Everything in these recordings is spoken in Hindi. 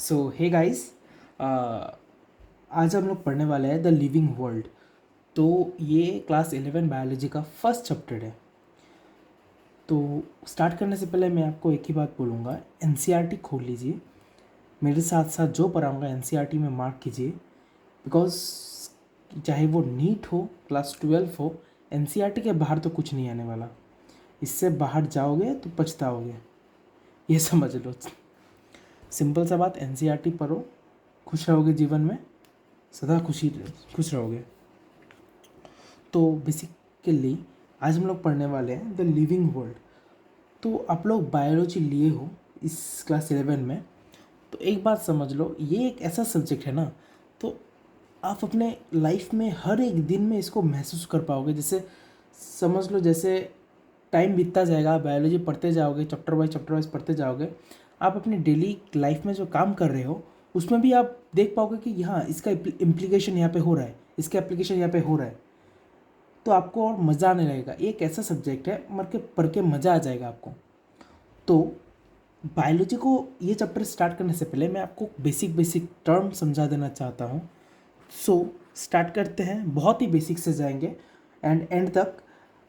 सो हे गाइस, आज हम लोग पढ़ने वाले हैं द लिविंग वर्ल्ड। तो ये क्लास 11 बायोलॉजी का फर्स्ट चैप्टर है। तो स्टार्ट करने से पहले मैं आपको एक ही बात बोलूँगा, एनसीईआरटी खोल लीजिए, मेरे साथ साथ जो पढ़ाऊँगा एनसीईआरटी में मार्क कीजिए। बिकॉज चाहे वो नीट हो, क्लास 12 हो, एनसीईआरटी के बाहर तो कुछ नहीं आने वाला। इससे बाहर जाओगे तो पछताओगे, ये समझ लो। सिंपल सा बात, एनसीईआरटी पढ़ो, खुश रहोगे जीवन में, सदा खुश रहोगे। तो बेसिकली आज हम लोग पढ़ने वाले हैं द लिविंग वर्ल्ड। तो आप लोग बायोलॉजी लिए हो इस क्लास 11 में, तो एक बात समझ लो, ये एक ऐसा सब्जेक्ट है ना, तो आप अपने लाइफ में हर एक दिन में इसको महसूस कर पाओगे। जैसे समझ लो, जैसे टाइम बीतता जाएगा, बायोलॉजी पढ़ते जाओगे, चैप्टर वाइज पढ़ते जाओगे, आप अपनी डेली लाइफ में जो काम कर रहे हो उसमें भी आप देख पाओगे कि हाँ, इसका इम्प्लीकेशन यहाँ पे हो रहा है, इसका एप्लीकेशन यहाँ पे हो रहा है। तो आपको और मज़ा आने लगेगा। ये एक ऐसा सब्जेक्ट है, मर के पढ़ के मज़ा आ जाएगा आपको। तो बायोलॉजी को ये चैप्टर स्टार्ट करने से पहले मैं आपको बेसिक टर्म समझा देना चाहता हूँ। सो स्टार्ट करते हैं, बहुत ही बेसिक से जाएंगे एंड तक।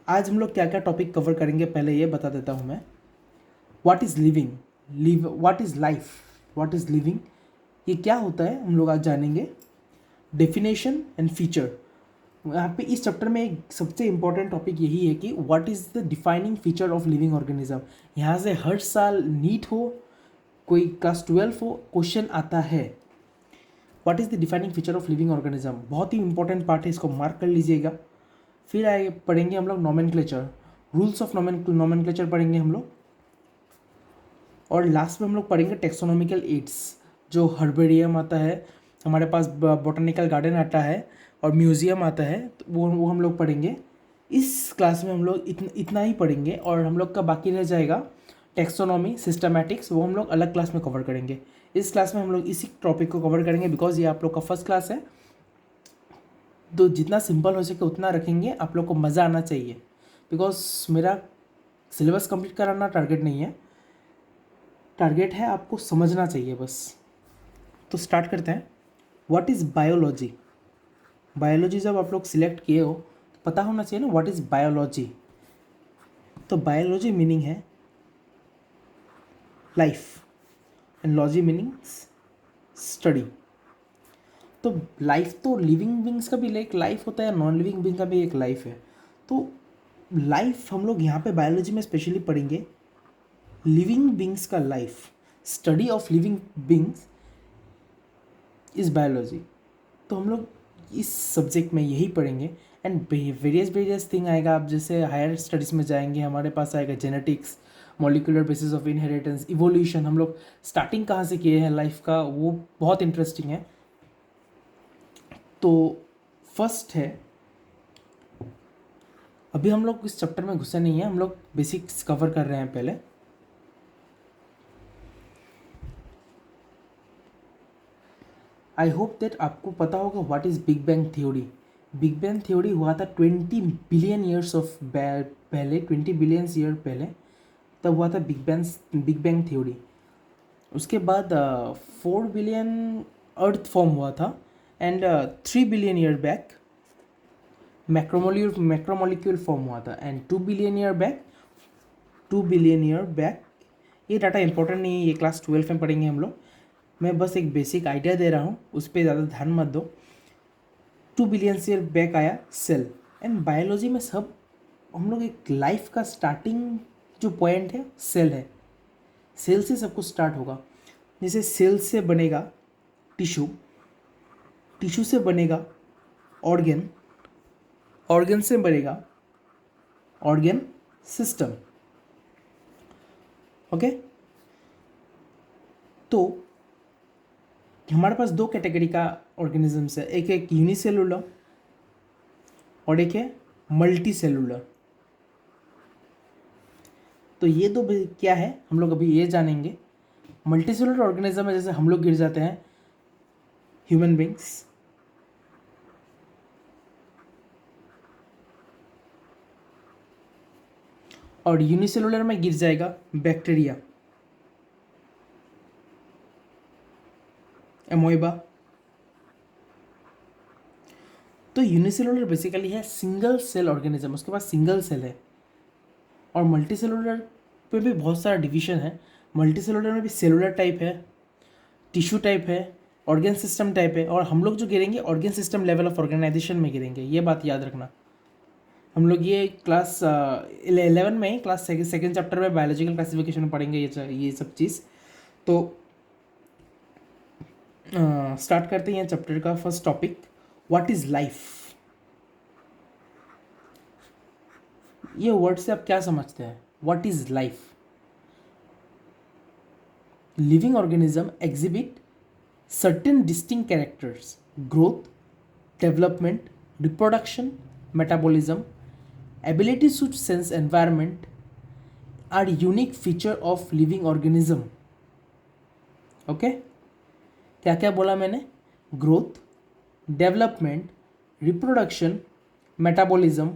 आज हम लोग क्या क्या टॉपिक कवर करेंगे पहले ये बता देता हूँ मैं। What is living, what is life, what is living, ये क्या होता है हम लोग आज जानेंगे। डेफिनेशन एंड फीचर, यहाँ पे इस चैप्टर में एक सबसे इम्पॉर्टेंट टॉपिक यही है कि what is the defining feature of living organism. यहाँ से हर साल नीट हो, कोई क्लास 12 हो, क्वेश्चन आता है। What is the defining feature of living organism, बहुत ही इंपॉर्टेंट पार्ट है, इसको मार्क कर लीजिएगा। फिर आए पढ़ेंगे हम लोग नोमेनक्लेचर, रूल्स ऑफ नोमेनक्लेचर पढ़ेंगे हम लोग। और लास्ट में हम लोग पढ़ेंगे टेक्सोनॉमिकल एड्स, जो हर्बेरियम आता है, हमारे पास बॉटनिकल गार्डन आता है और म्यूज़ियम आता है, तो वो हम लोग पढ़ेंगे। इस क्लास में हम लोग इतना ही पढ़ेंगे, और हम लोग का बाकी रह जाएगा टेक्सोनॉमी, सिस्टमैटिक्स, वो हम लोग अलग क्लास में कवर करेंगे। इस क्लास में हम लोग इसी टॉपिक को कवर करेंगे बिकॉज ये आप लोग का फर्स्ट क्लास है। तो जितना सिंपल हो सके उतना रखेंगे, आप लोग को मज़ा आना चाहिए। बिकॉज मेरा सिलेबस कंप्लीट कराना टारगेट नहीं है, टारगेट है आपको समझना चाहिए बस। तो स्टार्ट करते हैं। What is biology. बायोलॉजी जब आप लोग सिलेक्ट किए हो तो पता होना चाहिए ना व्हाट इज़ बायोलॉजी। तो बायोलॉजी मीनिंग है life and logy meanings study. तो लाइफ तो लिविंग बींग्स का भी एक लाइफ होता है, नॉन लिविंग बींग का भी एक लाइफ है। तो लाइफ हम लोग यहाँ पे बायोलॉजी में स्पेशली पढ़ेंगे लिविंग बींग्स का life. Study of living beings is biology. तो हम लोग इस सब्जेक्ट में यही पढ़ेंगे एंड वेरियस थिंग आएगा। आप जैसे हायर स्टडीज़ में जाएंगे, हमारे पास आएगा genetics, molecular basis of inheritance, evolution. हम लोग स्टार्टिंग कहाँ से किए हैं लाइफ का, वो बहुत इंटरेस्टिंग है। तो फर्स्ट है, अभी हम लोग इस चैप्टर में घुसे नहीं हैं, हम लोग बेसिक्स कवर कर रहे हैं पहले। आई होप दैट आपको पता होगा what is big bang theory. Big bang theory हुआ था 20 बिलियन ईयर्स ऑफ पहले, 20 बिलियन ईयर पहले, तब हुआ था बिग बैंग थ्योरी। उसके बाद 4 बिलियन अर्थ फॉर्म हुआ था and 3 billion year back macromolecule form हुआ था एंड 2 बिलियन ईयर बैक। ये डाटा इंपॉर्टेंट नहीं है, ये क्लास 12 में पढ़ेंगे हम लोग। मैं बस एक बेसिक आइडिया दे रहा हूँ, उस पर ज़्यादा ध्यान मत दो। 2 बिलियन ईयर बैक आया सेल। एंड बायोलॉजी में सब हम लोग एक लाइफ का स्टार्टिंग जो पॉइंट है सेल है। सेल से सब कुछ स्टार्ट होगा। जैसे सेल से बनेगा टिश्यू, टिश्यू से बनेगा ऑर्गन, ऑर्गन से बनेगा ऑर्गन सिस्टम। ओके, तो हमारे पास दो कैटेगरी का ऑर्गेनिजम्स है, एक यूनिसेलुलर और एक है मल्टी सेलुलर। तो ये दो क्या है हम लोग अभी ये जानेंगे। मल्टी सेलुलर ऑर्गेनिज्म में जैसे हम लोग गिर जाते हैं, ह्यूमन बींग्स, और यूनिसेलुलर में गिर जाएगा बैक्टीरिया। एमोइबा। तो यूनिसेलुलर बेसिकली है सिंगल सेल ऑर्गेनिज्म, उसके पास सिंगल सेल है। और मल्टी सेलुलर पे भी बहुत सारा डिवीजन है। मल्टी सेलुलर में भी सेलुलर टाइप है, टिश्यू टाइप है, ऑर्गेन सिस्टम टाइप है। और हम लोग जो गिरेंगे organ system level of organization में गिरेंगे, ये बात याद रखना। हम लोग ये क्लास 11 में ही क्लास सेकेंड चैप्टर में बायोलॉजिकल क्लासिफिकेशन में पढ़ेंगे ये सब चीज़। तो स्टार्ट करते हैं चैप्टर का first topic, what is life. ये वर्ड से आप क्या समझते हैं? What is life? Living organism exhibit certain distinct characters: growth, development, reproduction, metabolism, ability to sense environment are unique feature of living organism. Okay, क्या क्या बोला मैंने? Growth, development, reproduction, metabolism,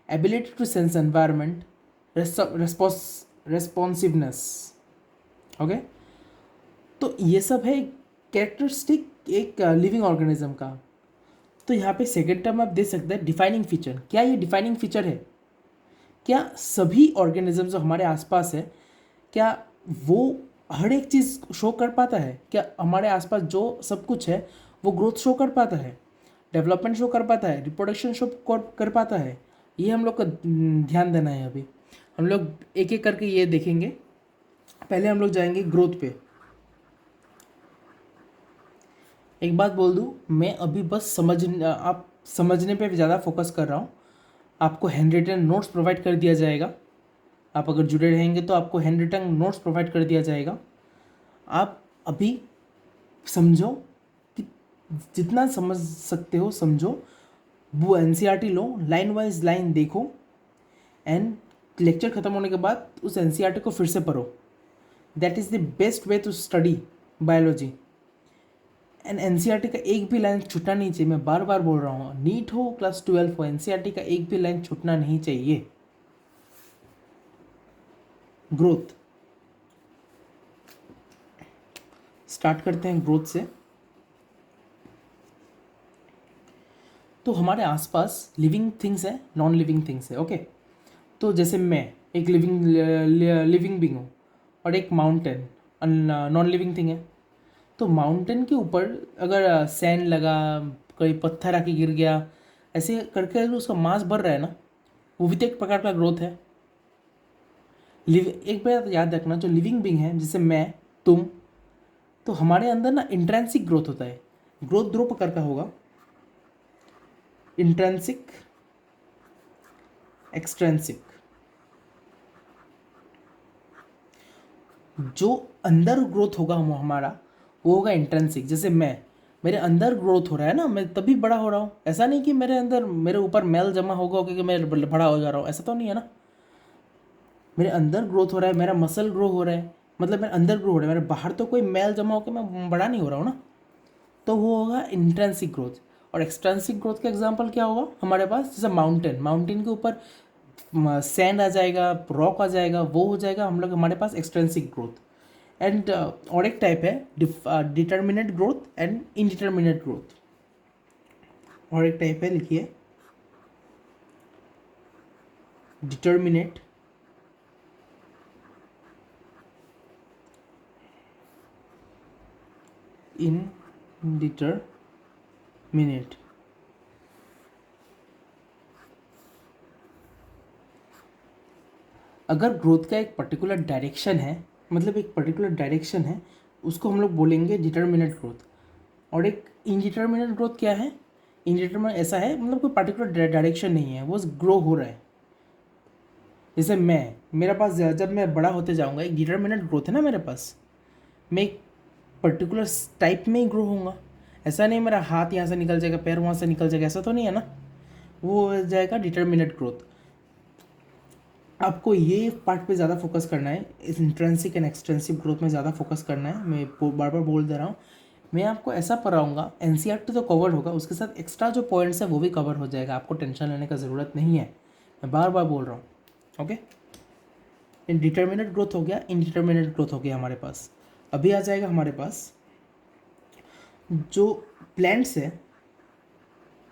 ability to sense environment, responsiveness. Okay, तो ये सब है कैरेक्टरिस्टिक एक लिविंग ऑर्गेनिज्म का। तो यहाँ पे सेकेंड टर्म आप दे सकते हैं डिफाइनिंग फीचर। क्या ये डिफाइनिंग फीचर है? क्या सभी ऑर्गेनिज्म जो हमारे आसपास है, क्या वो हर एक चीज़ शो कर पाता है? क्या हमारे आसपास जो सब कुछ है वो ग्रोथ शो कर पाता है, डेवलपमेंट शो कर पाता है, रिप्रोडक्शन शो कर पाता है? ये हम लोग को ध्यान देना है। अभी हम लोग एक एक करके ये देखेंगे। पहले हम लोग जाएंगे ग्रोथ पे। एक बात बोल दूँ, मैं अभी बस आप समझने पे ज़्यादा फोकस कर रहा हूँ। आपको हैंड रिटन नोट्स प्रोवाइड कर दिया जाएगा। आप अगर जुड़े रहेंगे तो आपको हैंड रिटन नोट्स प्रोवाइड कर दिया जाएगा। आप अभी समझो कि जितना समझ सकते हो समझो, वो एनसीईआरटी लो, लाइन वाइज लाइन देखो, एंड लेक्चर ख़त्म होने के बाद उस एनसीईआरटी को फिर से पढ़ो। That is the best way to study biology. And NCERT का एक भी लाइन छूटना नहीं चाहिए। मैं बार बार बोल रहा हूँ, नीट हो क्लास 12 हो, एनसीईआरटी का एक भी लाइन छूटना नहीं चाहिए। ग्रोथ स्टार्ट करते हैं ग्रोथ से। तो हमारे आसपास लिविंग थिंग्स है, नॉन लिविंग थिंग्स है। ओके, तो जैसे मैं एक लिविंग बींग हूँ और एक माउंटेन नॉन लिविंग थिंग है। तो माउंटेन के ऊपर अगर सैंड लगा, कोई पत्थर आके गिर गया, ऐसे करके अगर उसका मास बढ़ रहा है ना, वो भी तो एक प्रकार का ग्रोथ है। एक बात याद रखना, जो लिविंग बींग है जैसे मैं, तुम, तो हमारे अंदर ना इंट्रेंसिक ग्रोथ होता है। ग्रोथ दो प्रकार का होगा, इंट्रेंसिक, एक्सट्रेंसिक। जो अंदर ग्रोथ होगा हमारा वो होगा इंट्रेंसिक। जैसे मैं, मेरे अंदर ग्रोथ हो रहा है ना, मैं तभी बड़ा हो रहा हूँ। ऐसा नहीं कि मेरे अंदर मेरे ऊपर मैल जमा होगा क्योंकि मैं बड़ा हो जा रहा हूँ, ऐसा तो नहीं है ना। मेरे अंदर ग्रोथ हो रहा है, मेरा मसल ग्रो हो रहा है, मतलब मेरे अंदर ग्रो हो रहा है, मेरे बाहर तो कोई मैल जमा होकर मैं बड़ा नहीं हो रहा हूँ ना। तो वो होगा इंट्रेंसिक ग्रोथ। और एक्सट्रेंसिक ग्रोथ का एग्जांपल क्या होगा हमारे पास? जैसे माउंटेन के ऊपर सैंड आ जाएगा, रॉक आ जाएगा, वो हो जाएगा हम लोग हमारे पास एक्सट्रेंसिक ग्रोथ। एंड और एक टाइप है determinate growth and indeterminate growth. और एक टाइप है, लिखिए, डिटर्मिनेट इनडिटर्मिनेट। अगर ग्रोथ का एक पर्टिकुलर डायरेक्शन है, मतलब एक पर्टिकुलर डायरेक्शन है, उसको हम लोग बोलेंगे डिटर्मिनेट ग्रोथ। और एक इनडिटर्मिनेट ग्रोथ क्या है? इनडिटर्मिनेट ऐसा है, मतलब कोई पर्टिकुलर डायरेक्शन नहीं है, वो ग्रो हो रहा है। जैसे मेरे पास जब मैं बड़ा होते जाऊंगा, एक डिटर्मिनेट ग्रोथ है ना मेरे पास, मैं एक पर्टिकुलर टाइप में ही ग्रो होऊंगा। ऐसा नहीं मेरा हाथ यहाँ से निकल जाएगा, पैर वहाँ से निकल जाएगा, ऐसा तो नहीं है ना। वो हो जाएगा डिटर्मिनेट ग्रोथ। आपको ये पार्ट पे ज़्यादा फोकस करना है, इस इंट्रेंसिक एंड एक्सटेंसिव ग्रोथ में ज़्यादा फोकस करना है। मैं बार बार बोल दे रहा हूँ, मैं आपको ऐसा पढ़ाऊँगा, एनसीईआरटी तो कवर होगा, उसके साथ एक्स्ट्रा जो पॉइंट्स है वो भी कवर हो जाएगा। आपको टेंशन लेने का ज़रूरत नहीं है, मैं बार बार बोल रहा हूँ। ओके, डिटर्मिनेट ग्रोथ हो गया, इनडिटर्मिनेट ग्रोथ हो गया हमारे पास। अभी आ जाएगा हमारे पास जो प्लांट्स है,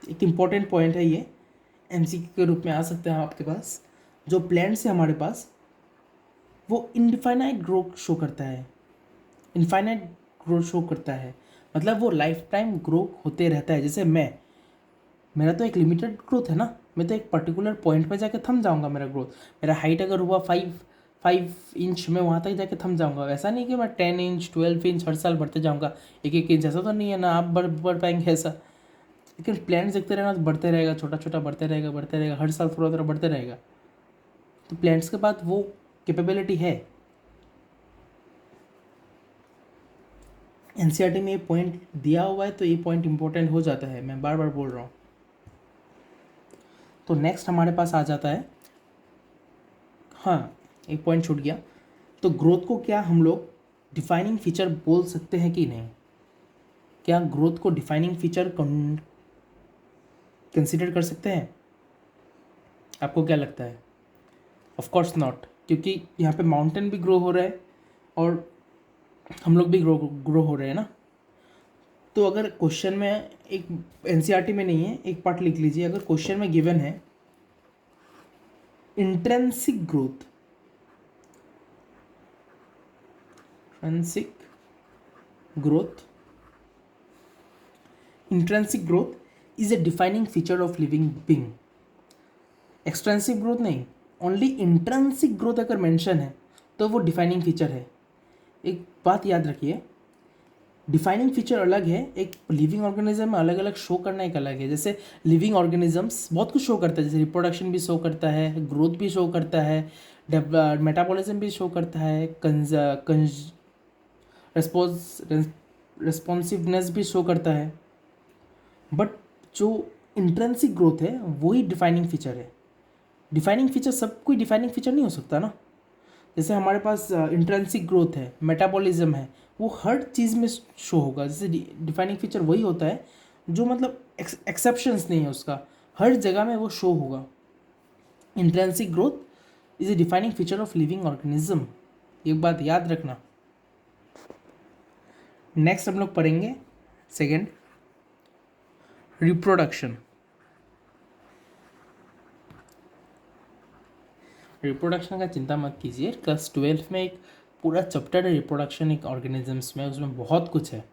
एक इम्पॉर्टेंट पॉइंट है ये, एमसीक्यू के रूप में आ सकते हैं आपके पास। जो प्लांट्स है हमारे पास, वो इनफाइनाइट ग्रोथ शो करता है। इनफाइनाइट ग्रोथ शो करता है मतलब वो लाइफ टाइम ग्रो होते रहता है। जैसे मेरा तो एक लिमिटेड ग्रोथ है ना, मैं तो एक पर्टिकुलर पॉइंट पे जाके थम जाऊंगा। मेरा ग्रोथ, मेरा हाइट अगर हुआ 5 इंच, मैं वहाँ तक जाके थम जाऊंगा। ऐसा नहीं कि मैं 10 इंच 12 इंच हर साल बढ़ते जाऊंगा 1-1 इंच, ऐसा तो नहीं है ना, आप बढ़ पाएंगे ऐसा। लेकिन प्लांट्स देखते रहना तो बढ़ते रहेगा, छोटा छोटा बढ़ते रहेगा, हर साल थोड़ा थोड़ा बढ़ते रहेगा। तो प्लांट्स के पास वो कैपेबिलिटी है। एनसीईआरटी में ये पॉइंट दिया हुआ है तो ये पॉइंट इंपॉर्टेंट हो जाता है, मैं बार बार बोल रहा हूँ। तो नेक्स्ट हमारे पास आ जाता है, हाँ एक पॉइंट छूट गया। तो ग्रोथ को क्या हम लोग डिफाइनिंग फीचर बोल सकते हैं कि नहीं? क्या ग्रोथ को डिफाइनिंग फीचर कंसिडर कर सकते हैं? आपको क्या लगता है? ऑफ कोर्स नॉट, क्योंकि यहाँ पे माउंटेन भी ग्रो हो रहा है और हम लोग भी ग्रो हो रहे हैं ना। तो अगर क्वेश्चन में, एक एनसीईआरटी में नहीं है, एक पार्ट लिख लीजिए। अगर क्वेश्चन में गिवन है intrinsic growth, intrinsic growth is a defining feature of living being. Extrinsic growth नहीं, ओनली इंट्रिंसिक ग्रोथ अगर मेंशन है तो वो डिफाइनिंग फीचर है। एक बात याद रखिए, डिफाइनिंग फीचर अलग है, एक लिविंग ऑर्गेनिज्म में अलग अलग शो करना एक अलग है। जैसे लिविंग ऑर्गेनिजम्स बहुत कुछ शो करता है, जैसे रिप्रोडक्शन भी शो करता है, ग्रोथ भी शो करता है, मेटाबॉलिज्म भी शो करता है, रेस्पॉन्सिवनेस भी शो करता है। बट जो इंट्रेंसिक ग्रोथ है वही डिफाइनिंग फीचर है। डिफाइनिंग फीचर सब कोई डिफाइनिंग फीचर नहीं हो सकता ना। जैसे हमारे पास इंट्रेंसिक ग्रोथ है, मेटाबॉलिज्म है, वो हर चीज़ में शो होगा। जैसे डिफाइनिंग फीचर वही होता है जो मतलब एक्सेप्शंस नहीं है उसका, हर जगह में वो शो होगा। Intrinsic growth is a defining feature of living organism, एक बात याद रखना। नेक्स्ट हम लोग पढ़ेंगे सेकेंड, रिप्रोडक्शन। रिप्रोडक्शन का चिंता मत कीजिए, क्लास 12 में एक पूरा चैप्टर है रिप्रोडक्शन एक ऑर्गेनिजम्स में, उसमें बहुत कुछ है।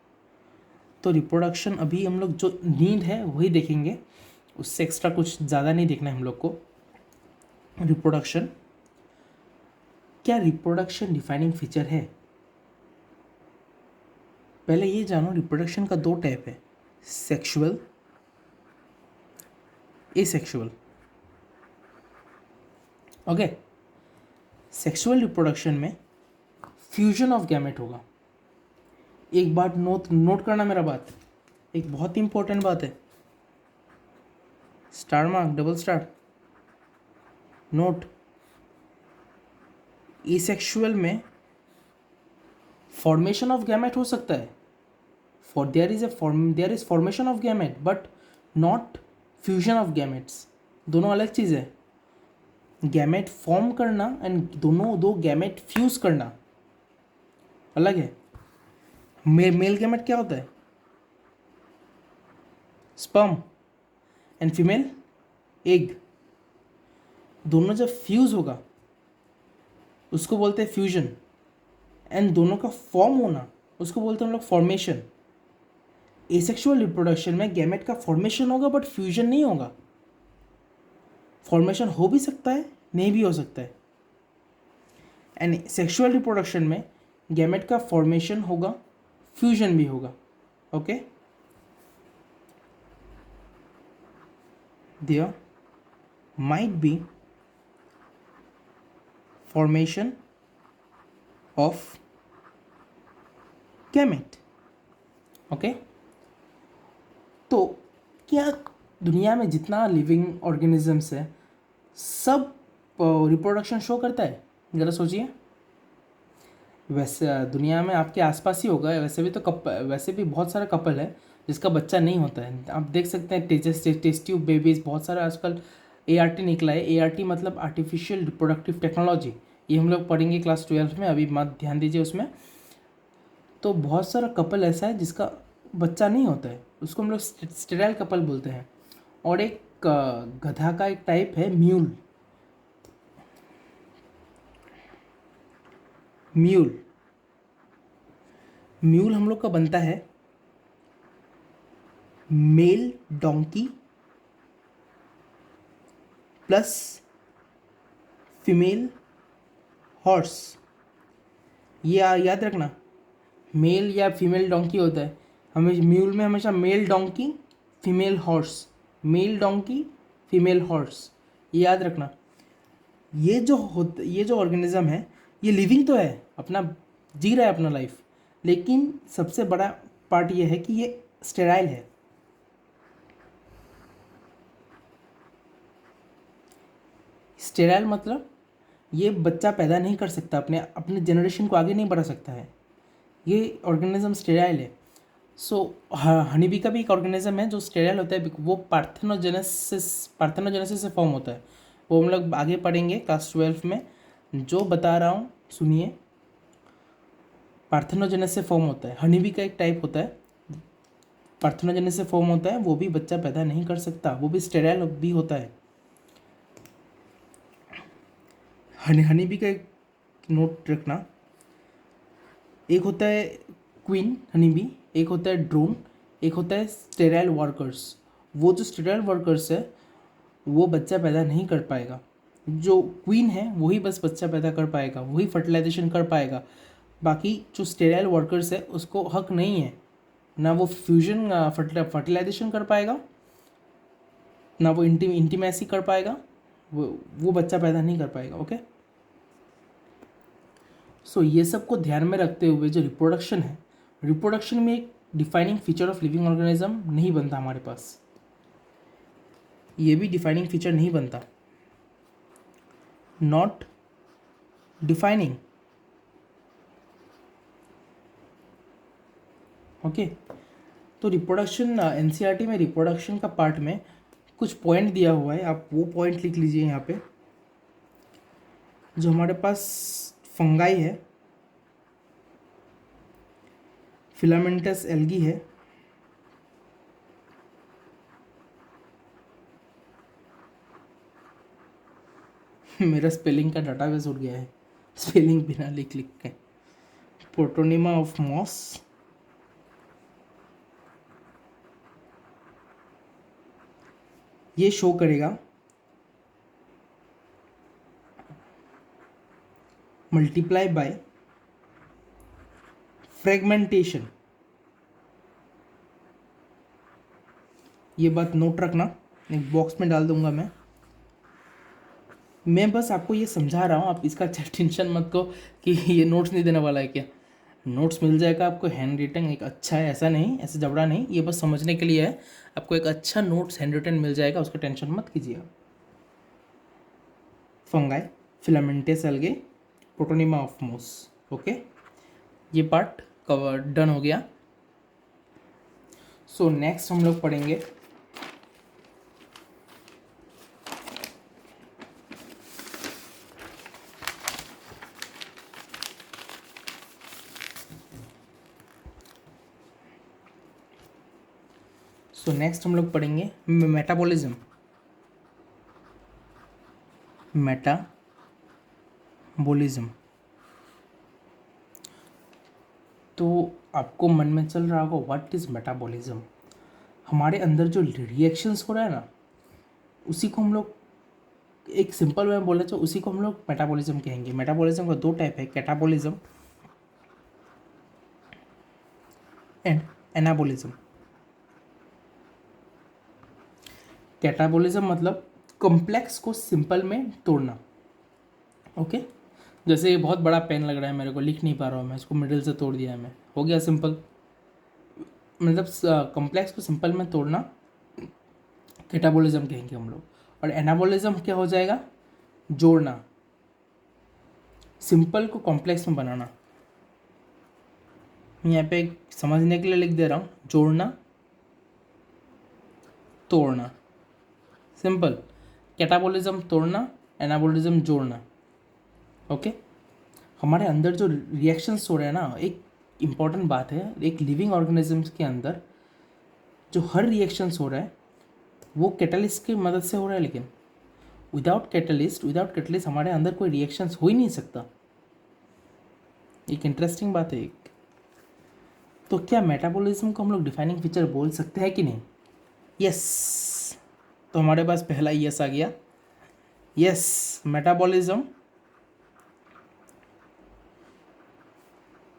तो रिप्रोडक्शन अभी हम लोग जो नीड है वही देखेंगे, उससे एक्स्ट्रा कुछ ज़्यादा नहीं देखना है हम लोग को। रिप्रोडक्शन, क्या रिप्रोडक्शन डिफाइनिंग फीचर है? पहले ये जानो, रिप्रोडक्शन का 2 टाइप है, sexual, asexual. Okay, sexual reproduction में फ्यूजन ऑफ गैमेट होगा। एक बात नोट करना मेरा बात, एक बहुत इंपॉर्टेंट बात है, star mark, double star note. Asexual में फॉर्मेशन ऑफ गैमेट हो सकता है, there is formation of gamete but not fusion of gametes, दोनों अलग चीज़ है। गैमेट फॉर्म करना एंड दो गैमेट फ्यूज करना अलग है। मेल गैमेट क्या होता है? Sperm, and female egg. दोनों जब फ्यूज होगा उसको बोलते हैं फ्यूजन, एंड दोनों का फॉर्म होना उसको बोलते हैं हम लोग फॉर्मेशन। एसेक्सुअल रिप्रोडक्शन में गैमेट का फॉर्मेशन होगा बट फ्यूजन नहीं होगा। फॉर्मेशन हो भी सकता है, नहीं भी हो सकता है। एंड सेक्सुअल रिप्रोडक्शन में गैमेट का फॉर्मेशन होगा, फ्यूजन भी होगा। Okay, there might be formation of gamete. Okay, तो क्या दुनिया में जितना लिविंग ऑर्गेनिजम्स है सब रिप्रोडक्शन शो करता है? ज़रा सोचिए। वैसे दुनिया में आपके आसपास ही होगा, वैसे भी तो वैसे भी बहुत सारा कपल है जिसका बच्चा नहीं होता है। आप देख सकते हैं टेस्ट ट्यूब बेबीज़, बहुत सारा आजकल ART निकला है। ART मतलब आर्टिफिशियल रिप्रोडक्टिव टेक्नोलॉजी, ये हम लोग पढ़ेंगे क्लास 12 में, अभी मत ध्यान दीजिए उसमें। तो बहुत सारा कपल ऐसा है जिसका बच्चा नहीं होता है, उसको हम लोग स्टेराइल कपल बोलते हैं। और एक गधा का एक टाइप है म्यूल। म्यूल म्यूल हम लोग का बनता है mail donkey plus female horse. ये याद रखना, मेल या फीमेल डोंकी होता है हमें म्यूल में, हमेशा mail donkey female horse, mail donkey female horse, ये याद रखना। ये जो ऑर्गेनिज्म है ये लिविंग तो है, अपना जी रहा है अपना लाइफ, लेकिन सबसे बड़ा पार्ट ये है कि ये स्टेराइल है। स्टेराइल मतलब ये बच्चा पैदा नहीं कर सकता, अपने अपने जनरेशन को आगे नहीं बढ़ा सकता है, ये ऑर्गेनिज्म स्टेराइल है। सो हनी बी का भी एक ऑर्गेनिज्म है जो स्टेराइल होता है, वो पार्थेनोजेनेसिस से फॉर्म होता है। वो हम लोग आगे पढ़ेंगे क्लास 12 में। जो बता रहा हूँ सुनिए, पार्थेनोजेनेसिस से फॉर्म होता है। हनी बी का एक टाइप होता है, पार्थेनोजेनेसिस से फॉर्म होता है, वो भी बच्चा पैदा नहीं कर सकता, वो भी स्टेराइल भी होता है। हनी बी का एक नोट रखना, एक होता है क्वीन हनी बी, एक होता है ड्रोन, एक होता है स्टेराइल वर्कर्स। वो जो स्टेराइल वर्कर्स है वो बच्चा पैदा नहीं कर पाएगा, जो क्वीन है वही बस बच्चा पैदा कर पाएगा, वही फर्टिलाइजेशन कर पाएगा। बाकी जो स्टेराइल वर्कर्स है उसको हक नहीं है, ना वो फ्यूजन फर्टिलाइजेशन कर पाएगा, ना वो इंटीमेसी कर पाएगा, वो बच्चा पैदा नहीं कर पाएगा। ओके, सो ये सब को ध्यान में रखते हुए जो रिप्रोडक्शन है, रिप्रोडक्शन में एक defining feature of living organism नहीं बनता हमारे पास, ये भी डिफाइनिंग फीचर नहीं बनता, नॉट डिफाइनिंग। ओके, तो रिप्रोडक्शन एनसीईआरटी में रिप्रोडक्शन का पार्ट में कुछ पॉइंट दिया हुआ है, आप वो पॉइंट लिख लीजिए यहाँ पे। जो हमारे पास फंगाई है, फिलामेंटस एल्गी है, मेरा स्पेलिंग का डाटाबेस उड़ गया है, स्पेलिंग बिना लिख लिख के। प्रोटोनिमा ऑफ मॉस, ये शो करेगा मल्टीप्लाई बाय फ्रेगमेंटेशन। ये बात नोट रखना, एक बॉक्स में डाल दूंगा मैं बस आपको ये समझा रहा हूँ, आप इसका टेंशन मत को कि ये नोट्स नहीं देने वाला है क्या। नोट्स मिल जाएगा आपको, हैंड रिटन एक अच्छा है, ऐसा नहीं, ऐसे जबड़ा नहीं, ये बस समझने के लिए है। आपको एक अच्छा नोट्स हैंड रिटन मिल जाएगा, उसका टेंशन मत कीजिए। Fungi, filamentous algae, protonema of मोस। ओके, ये पार्ट कवर डन हो गया। सो नेक्स्ट हम लोग पढ़ेंगे हम लोग पढ़ेंगे मेटाबॉलिज्म। मेटाबॉलिज्म तो आपको मन में चल रहा होगा व्हाट इज़ मेटाबॉलिज्म। हमारे अंदर जो रिएक्शंस हो रहा है ना, उसी को हम लोग एक सिंपल वे में बोले तो उसी को हम लोग मेटाबॉलिज्म कहेंगे। मेटाबॉलिज्म का दो टाइप है, कैटाबॉलिज्म एंड एनाबॉलिज्म। कैटाबॉलिज्म मतलब कॉम्प्लेक्स को सिंपल में तोड़ना। ओके, जैसे ये बहुत बड़ा पेन लग रहा है मेरे को, लिख नहीं पा रहा हूँ मैं, इसको मिडिल से तोड़ दिया है मैं, हो गया सिंपल। मतलब कॉम्प्लेक्स को सिंपल में तोड़ना कैटाबॉलिज्म कहेंगे हम लोग। और एनाबॉलिज्म क्या हो जाएगा, जोड़ना, सिंपल को कॉम्प्लेक्स में बनाना। मैं यहाँ पे समझने के लिए लिख दे रहा हूँ, जोड़ना तोड़ना, सिंपल। कैटाबॉलिज्म तोड़ना, एनाबॉलिज्म जोड़ना। ओके, हमारे अंदर जो रिएक्शंस हो रहे हैं ना, एक इम्पॉर्टेंट बात है, एक लिविंग ऑर्गेनिजम्स के अंदर जो हर रिएक्शंस हो रहा है वो कैटलिस्ट की मदद से हो रहा है, लेकिन विदाउट कैटलिस्ट हमारे अंदर कोई रिएक्शंस हो ही नहीं सकता। एक इंटरेस्टिंग बात है एक। तो क्या मेटाबॉलिज्म को हम लोग डिफाइनिंग फीचर बोल सकते हैं कि नहीं? यस। तो हमारे पास पहला यस आ गया। Yes, metabolism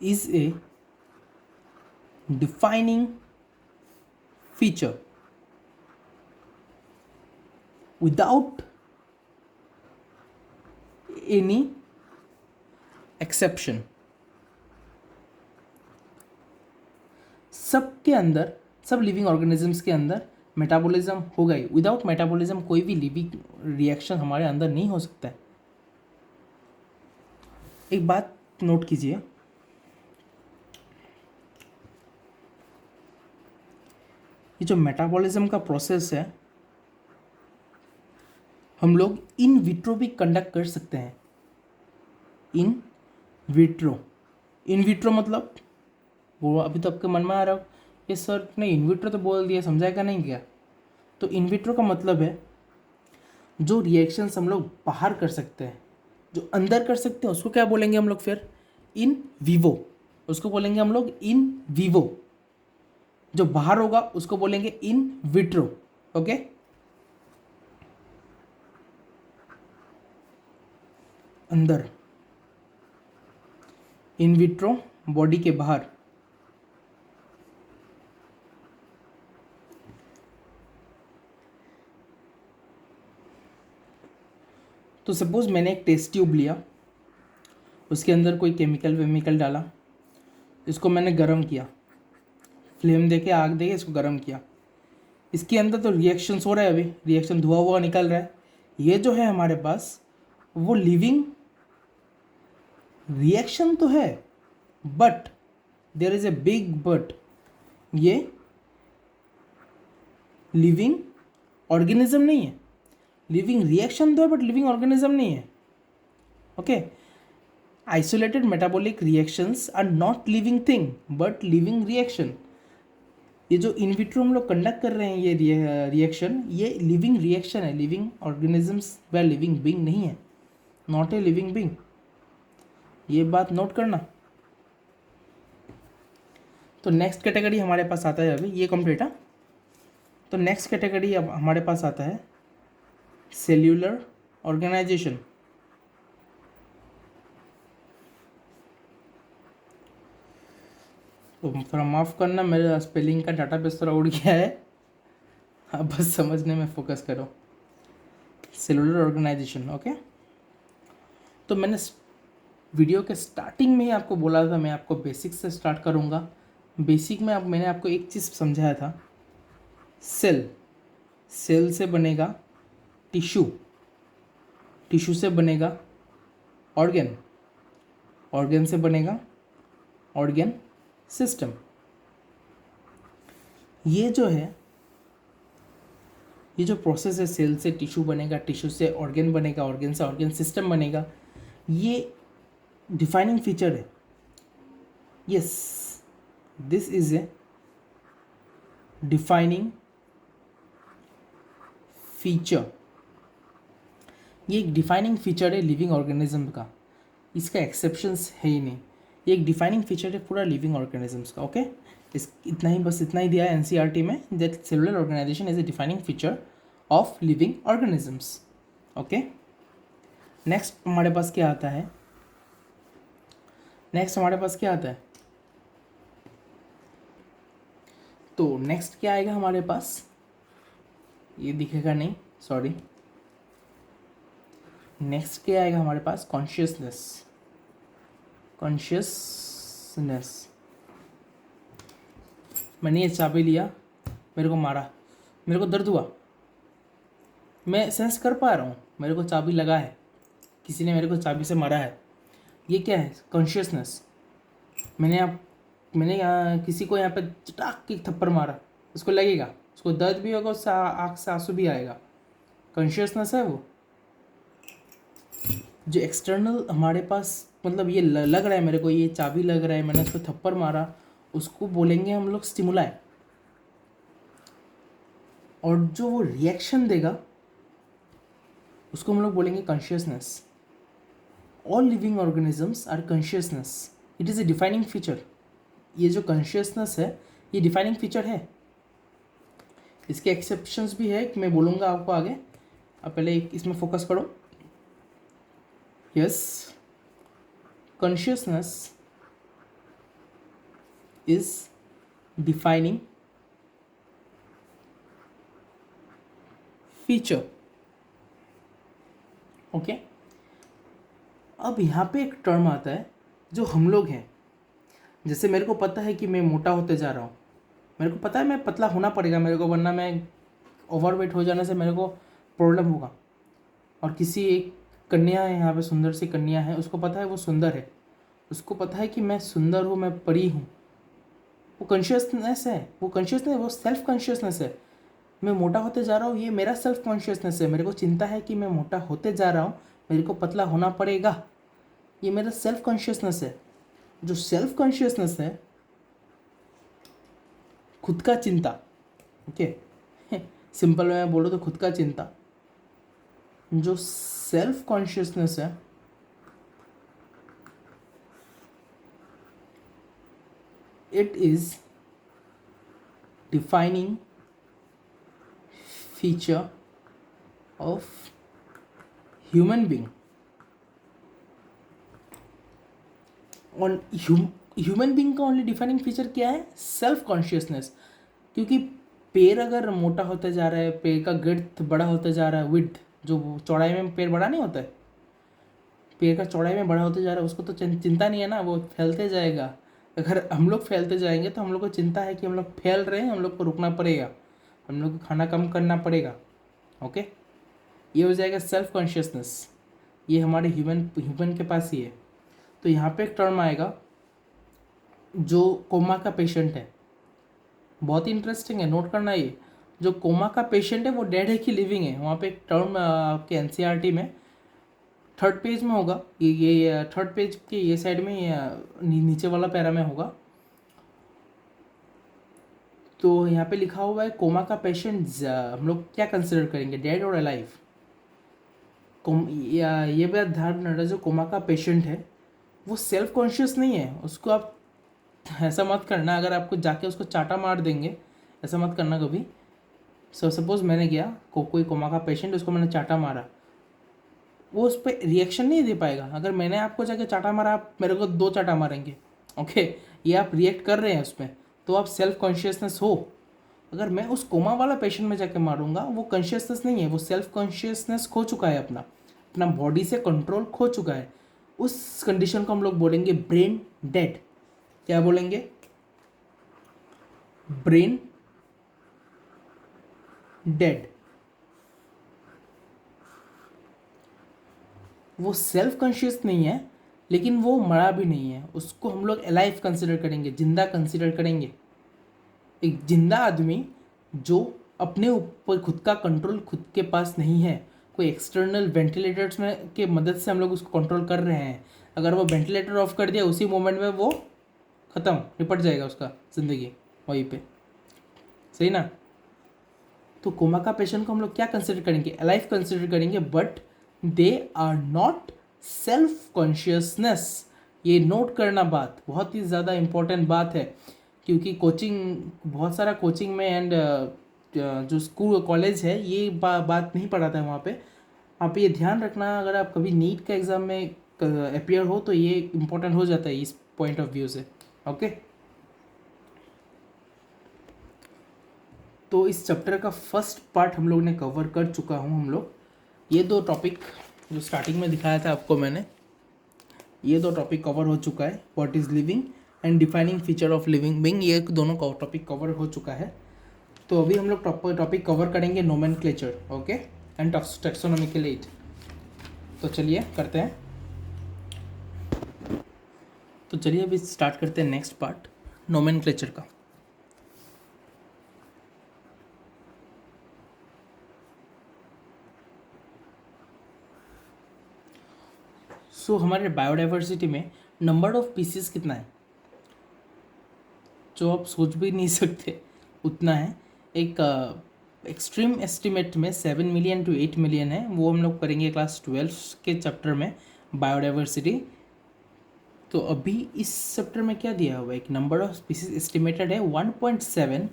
is a defining feature without any exception। सबके अंदर, सब लिविंग ऑर्गेनिजम्स के अंदर मेटाबॉलिज्म होगा ही। विदाउट मेटाबॉलिज्म कोई भी लिविंग रिएक्शन हमारे अंदर नहीं हो सकता है। एक बात नोट कीजिए, ये जो मेटाबॉलिज्म का प्रोसेस है हम लोग इन विट्रो भी कंडक्ट कर सकते हैं। इन विट्रो मतलब वो अभी तो आपके मन में आ रहा हो ये सर ने इन विट्रो तो बोल दिया, समझाएगा नहीं क्या? तो इन विट्रो का मतलब है जो रिएक्शंस हम लोग बाहर कर सकते हैं, जो अंदर कर सकते हैं उसको क्या बोलेंगे हम लोग फिर? In vivo. उसको बोलेंगे हम लोग इन विवो। जो बाहर होगा उसको बोलेंगे इन विट्रो। ओके, अंदर इन विट्रो, बॉडी के बाहर। तो सपोज मैंने एक टेस्ट ट्यूब लिया, उसके अंदर कोई केमिकल डाला, इसको मैंने गर्म किया, फ्लेम देके आग देके इसको गर्म किया। इसके अंदर तो रिएक्शंस हो रहा है, अभी रिएक्शन धुआं हुआ निकल रहा है। ये जो है हमारे पास वो लिविंग रिएक्शन तो है, but there is a big but, ये लिविंग ऑर्गेनिज्म नहीं है। लिविंग रिएक्शन तो है बट लिविंग ऑर्गेनिज्म नहीं है। Okay, isolated metabolic reactions are not living thing but living reaction. ये जो इन विट्रो हम लोग कंडक्ट कर रहे हैं ये रिएक्शन, ये लिविंग रिएक्शन है। लिविंग ऑर्गेनिजम्स व लिविंग बीइंग नहीं है, नॉट ए लिविंग बीइंग। ये बात नोट करना। तो नेक्स्ट कैटेगरी हमारे पास आता है, अभी ये कंप्लीट है। तो नेक्स्ट कैटेगरी अब हमारे पास आता है सेल्यूलर ऑर्गेनाइजेशन। तो थोड़ा माफ़ करना, मेरे स्पेलिंग का डाटा बेस थोड़ा उड़ गया है, आप बस समझने में फोकस करो। Cellular organization, okay. तो मैंने वीडियो के स्टार्टिंग में ही आपको बोला था मैं आपको बेसिक से स्टार्ट करूँगा। बेसिक में अब मैंने आपको एक चीज़ समझाया था, सेल से बनेगा टिश्यू, टिश्यू से बनेगा ऑर्गन, ऑर्गन से बनेगा ऑर्गन सिस्टम। ये जो है, ये जो प्रोसेस है, सेल से टिश्यू बनेगा, टिश्यू से ऑर्गन बनेगा, ऑर्गन से ऑर्गन सिस्टम बनेगा, ये डिफाइनिंग फीचर है। Yes, this is a defining feature. ये एक डिफाइनिंग फीचर है लिविंग ऑर्गेनिज्म का, इसका एक्सेप्शंस है ही नहीं। ये एक डिफाइनिंग फीचर है पूरा लिविंग ऑर्गेनिजम्स का। ओके, इस इतना ही, बस इतना ही दिया है एनसीईआरटी में, that cellular organization is a defining feature of living organisms. Okay, next हमारे पास क्या आता है? नेक्स्ट हमारे पास क्या आता है? तो नेक्स्ट क्या आएगा हमारे पास? ये दिखेगा नहीं, सॉरी। नेक्स्ट क्या आएगा हमारे पास? कॉन्शियसनेस। कॉन्शियसनेस, मैंने ये चाबी लिया, मेरे को मारा, मेरे को दर्द हुआ, मैं सेंस कर पा रहा हूँ मेरे को चाबी लगा है, किसी ने मेरे को चाबी से मारा है। ये क्या है? कॉन्शियसनेस। मैंने किसी को यहाँ पे चटाक के थप्पड़ मारा, उसको लगेगा, उसको दर्द भी होगा, उससे आँख से आंसू भी आएगा। कॉन्शियसनेस है वो। जो एक्सटर्नल हमारे पास मतलब ये लग रहा है मेरे को, ये चाबी लग रहा है, मैंने उसको थप्पड़ मारा, उसको बोलेंगे हम लोग स्टिमुलाई। और जो वो रिएक्शन देगा उसको हम लोग बोलेंगे consciousness. All living organisms are consciousness, it is a defining feature. ये जो कॉन्शियसनेस है ये डिफाइनिंग फीचर है। इसके एक्सेप्शंस भी है कि मैं बोलूँगा आपको आगे। अब पहले इसमें फोकस करो। Yes, consciousness is defining feature. Okay, अब यहाँ पे एक टर्म आता है जो हम लोग हैं। जैसे मेरे को पता है कि मैं मोटा होते जा रहा हूँ, मेरे को पता है मैं पतला होना पड़ेगा मेरे को, वरना मैं ओवरवेट हो जाने से मेरे को प्रॉब्लम होगा। और किसी एक कन्या है यहाँ पे, सुंदर सी कन्या है, उसको पता है वो सुंदर है, उसको पता है कि मैं सुंदर हूँ, मैं परी हूँ। वो कॉन्शियसनेस है, वो कॉन्शियसनेस, वो सेल्फ कॉन्शियसनेस है। मैं मोटा होते जा रहा हूँ, ये मेरा सेल्फ कॉन्शियसनेस है। मेरे को चिंता है कि मैं मोटा होते जा रहा हूँ, मेरे को पतला होना पड़ेगा, ये मेरा सेल्फ कॉन्शियसनेस है। जो सेल्फ कॉन्शियसनेस है, खुद का चिंता, ओके सिंपल में बोलो तो खुद का चिंता। जो सेल्फ कॉन्शियसनेस है it is defining feature of human being. और ह्यूमन बीइंग का ओनली डिफाइनिंग फीचर क्या है? Self consciousness. क्योंकि पैर अगर मोटा होता जा रहा है, पैर का गिर्थ बड़ा होता जा रहा है, विड्थ, जो चौड़ाई में पैर बड़ा नहीं होता है, पैर का चौड़ाई में बड़ा होते जा रहा है, उसको तो चिंता नहीं है ना, वो फैलते जाएगा। अगर हम लोग फैलते जाएंगे तो हम लोग को चिंता है कि हम लोग फैल रहे हैं, हम लोग को रुकना पड़ेगा, हम लोग को खाना कम करना पड़ेगा। ओके, ये हो जाएगा सेल्फ कॉन्शियसनेस। ये हमारे ह्यूमन के पास ही है। तो यहाँ पे एक टर्म आएगा जो कोमा का पेशेंट है, बहुत ही इंटरेस्टिंग है, नोट करना। ये जो कोमा का पेशेंट है वो डेड है कि लिविंग है, वहाँ पे एक टर्म आपके एनसीईआरटी में थर्ड पेज में होगा। ये थर्ड पेज के ये साइड में, नीचे वाला पैरा में होगा। तो यहाँ पे लिखा हुआ है कोमा का पेशेंट हम लोग क्या कंसिडर करेंगे, डेड और अलाइव। ये बात ध्यान रखना, जो कोमा का पेशेंट है वो सेल्फ कॉन्शियस नहीं है। उसको आप ऐसा मत करना, अगर आपको जाके उसको चाटा मार देंगे, ऐसा मत करना कभी। सपोज मैंने किया, कोई कोमा का पेशेंट, उसको मैंने चाटा मारा, वो उस पर रिएक्शन नहीं दे पाएगा। अगर मैंने आपको जाके चाटा मारा, आप मेरे को 2 चाटा मारेंगे। ओके, ये आप रिएक्ट कर रहे हैं उसमें, तो आप सेल्फ कॉन्शियसनेस हो। अगर मैं उस कोमा वाला पेशेंट में जाके मारूंगा, वो कॉन्शियसनेस नहीं है, वो सेल्फ कॉन्शियसनेस खो चुका है, अपना अपना बॉडी से कंट्रोल खो चुका है। उस कंडीशन को हम लोग बोलेंगे ब्रेन डेड। क्या बोलेंगे? Brain dead. वो सेल्फ कॉन्शियस नहीं है, लेकिन वो मरा भी नहीं है, उसको हम लोग अलाइव कंसिडर करेंगे, जिंदा कंसिडर करेंगे। एक जिंदा आदमी जो अपने ऊपर खुद का कंट्रोल खुद के पास नहीं है, कोई एक्सटर्नल वेंटिलेटर्स में के मदद से हम लोग उसको कंट्रोल कर रहे हैं। अगर वो वेंटिलेटर ऑफ कर दिया, उसी मोमेंट में वो ख़त्म, निपट जाएगा उसका ज़िंदगी वहीं पे, सही ना? तो कोमा का पेशेंट को हम लोग क्या कंसिडर करेंगे? अलाइव कंसिडर करेंगे, but they are not self consciousness. ये नोट करना, बात बहुत ही ज़्यादा इम्पोर्टेंट बात है। क्योंकि कोचिंग, बहुत सारा कोचिंग में एंड जो स्कूल कॉलेज है, ये बात नहीं पढ़ाता है वहाँ पे। आप ये ध्यान रखना, अगर आप कभी नीट का एग्ज़ाम में अपियर हो तो ये इम्पोर्टेंट हो जाता है इस पॉइंट ऑफ व्यू से। ओके, तो इस चैप्टर का फर्स्ट पार्ट हम लोग ने कवर कर चुका हूँ। हम लोग ये 2 टॉपिक जो स्टार्टिंग में दिखाया था आपको मैंने, ये 2 टॉपिक कवर हो चुका है, what is living and defining feature of living being. ये दोनों टॉपिक कवर हो चुका है। तो अभी हम लोग टॉपिक कवर करेंगे nomenclature, okay, and taxonomical age. तो चलिए करते हैं। तो चलिए अभी स्टार्ट करते हैं नेक्स्ट पार्ट, नोमेनक्लेचर का। सो हमारे बायोडाइवर्सिटी में नंबर ऑफ पीसीस कितना है, जो आप सोच भी नहीं सकते उतना है। एक एक्सट्रीम एस्टिमेट में 7 मिलियन टू 8 मिलियन है, वो हम लोग करेंगे क्लास 12 के चैप्टर में बायोडाइवर्सिटी। तो अभी इस चैप्टर में क्या दिया हुआ है, एक नंबर ऑफ स्पीसीज एस्टिमेटेड है 1.7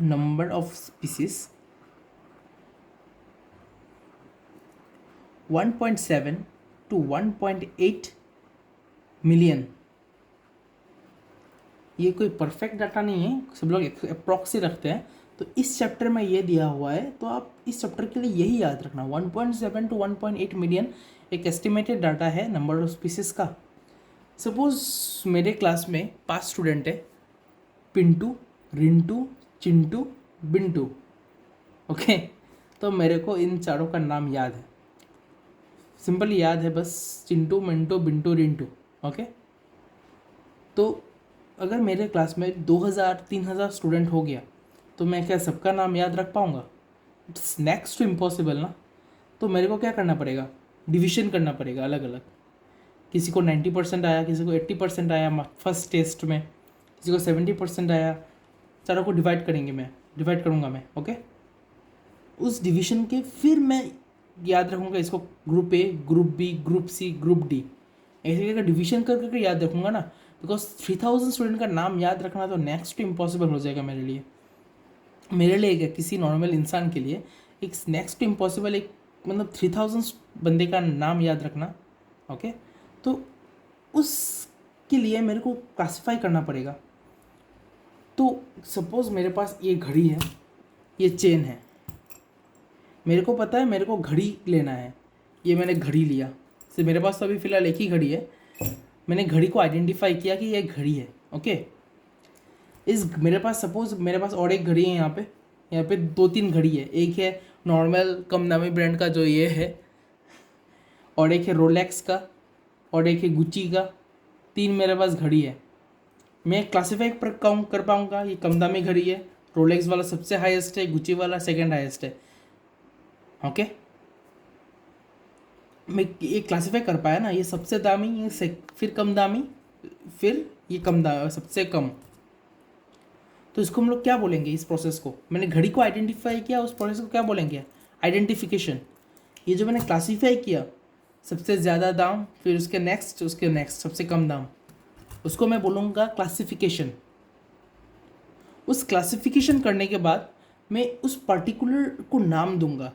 number of species 1.7 to 1.8 million. ये कोई परफेक्ट डाटा नहीं है, सब लोग अप्रॉक्स ही रखते हैं। तो इस चैप्टर में ये दिया हुआ है, तो आप इस चैप्टर के लिए यही याद रखना, 1.7 टू 1.8 मिलियन एक एस्टिमेटेड डाटा है नंबर ऑफ स्पीसीज का। सपोज मेरे क्लास में 5 स्टूडेंट है, पिंटू, रिंटू, चिंटू, बिंटू। ओके, तो मेरे को इन चारों का नाम याद है, सिंपली याद है बस, चिंटू, मिंटू, बिंटू, रिंटू। ओके, तो अगर मेरे क्लास में 2000-3000 स्टूडेंट हो गया तो मैं क्या सबका नाम याद रख पाऊँगा? इट्स नेक्स्ट टू इम्पॉसिबल ना। तो मेरे को क्या करना पड़ेगा, डिविजन करना पड़ेगा अलग अलग। किसी को 90% आया, किसी को 80% आया फर्स्ट टेस्ट में, किसी को 70% आया, चारों को डिवाइड करूँगा मैं। ओके, उस डिवीजन के फिर मैं याद रखूँगा इसको group A, group B, group C, group D, ऐसे करके डिवीजन कर करके याद रखूँगा ना। बिकॉज 3000 स्टूडेंट का नाम याद रखना तो नेक्स्ट टू इम्पॉसिबल हो जाएगा मेरे लिए क्या, किसी नॉर्मल इंसान के लिए एक नेक्स्ट टू इम्पॉसिबल, एक मतलब 3000 बंदे का नाम याद रखना। ओके, तो उसके लिए मेरे को क्लासीफाई करना पड़ेगा। तो सपोज मेरे पास ये घड़ी है, ये चेन है, मेरे को पता है मेरे को घड़ी लेना है, ये मैंने घड़ी लिया। तो मेरे पास तो अभी फ़िलहाल एक ही घड़ी है, मैंने घड़ी को आइडेंटिफाई किया कि ये घड़ी है। ओके, मेरे पास सपोज मेरे पास और एक घड़ी है, यहाँ पे 2-3 घड़ी है। एक है नॉर्मल कम नामी ब्रांड का जो ये है, और एक है रोलेक्स का, और एक है गुच्ची का। 3 मेरे पास घड़ी है। मैं क्लासीफाई कर पाऊँगा ये कम दामी घड़ी है, रोलेक्स वाला सबसे हाईएस्ट है, गुच्ची वाला सेकेंड हाईएस्ट है। ओके, मैं ये क्लासीफाई कर पाया ना, ये सबसे दामी, ये फिर कम दामी, फिर ये कम दामी, सबसे कम। तो इसको हम लोग क्या बोलेंगे, इस प्रोसेस को, मैंने घड़ी को आइडेंटिफाई किया, उस प्रोसेस को क्या बोलेंगे, आइडेंटिफिकेशन। ये जो मैंने क्लासीफाई किया, सबसे ज़्यादा दाम, फिर उसके नेक्स्ट सबसे कम दाम, उसको मैं बोलूँगा क्लासिफिकेशन। उस क्लासिफिकेशन करने के बाद मैं उस पर्टिकुलर को नाम दूंगा,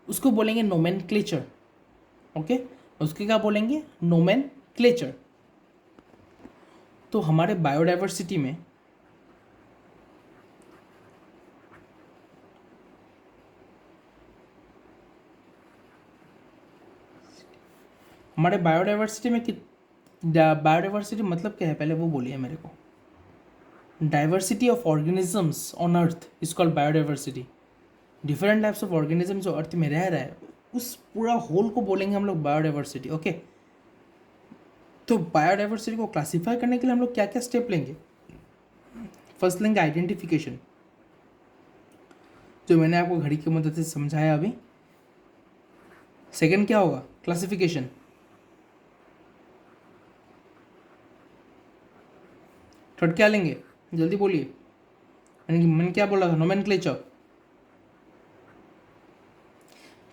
उसको बोलेंगे नोमेनक्लेचर। ओके, उसके क्या बोलेंगे, नोमेनक्लेचर। तो हमारे बायोडाइवर्सिटी में बायोडाइवर्सिटी मतलब क्या है, पहले वो बोलिए मेरे को। Diversity of organisms on earth is called biodiversity. Different types of organism जो अर्थ में रह रहा है, उस पूरा होल को बोलेंगे हम लोग बायोडाइवर्सिटी। ओके, तो बायोडाइवर्सिटी को क्लासीफाई करने के लिए हम लोग क्या क्या स्टेप लेंगे। फर्स्ट लेंगे आइडेंटिफिकेशन, जो मैंने आपको घड़ी की मदद से समझाया अभी। सेकंड क्या होगा, क्लासिफिकेशन। थर्ड क्या लेंगे, जल्दी बोलिए, मैंने क्या बोला था, नोमेनक्लेचर।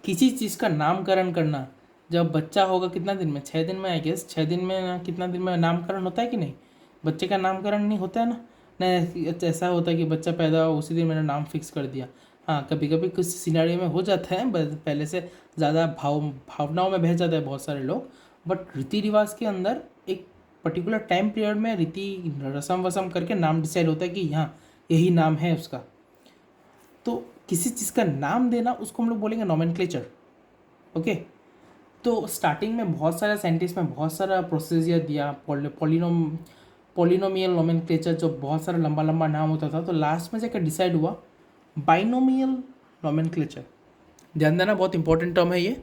किसी चीज़ का नामकरण करना, जब बच्चा होगा कितना दिन में, 6 दिन में, आई गेस 6 दिन में, कितना दिन में नामकरण होता है कि नहीं, बच्चे का नामकरण नहीं होता है ना। नहीं, ऐसा होता है कि बच्चा पैदा हो उसी दिन मैंने नाम फिक्स कर दिया। हाँ, कभी कभी कुछ सिनेरियो में हो जाता है, पहले से ज़्यादा भावनाओं में बह जाता है बहुत सारे लोग। बट रीति रिवाज के अंदर एक पर्टिकुलर टाइम पीरियड में रीति रसम वसम करके नाम डिसाइड होता है कि हाँ यही नाम है उसका। तो किसी चीज़ का नाम देना, उसको हम लोग बोलेंगे नोमेनक्लेचर। ओके, तो स्टार्टिंग में बहुत सारे साइंटिस्ट में बहुत सारा प्रोसीजर दिया, पॉलिनोमियल नोमेनक्लेचर, जो बहुत सारा लंबा लंबा नाम होता था। तो लास्ट में जाकर डिसाइड हुआ बाइनोमियल नोमेनक्लेचर। ध्यान देना, बहुत इंपॉर्टेंट टर्म है ये,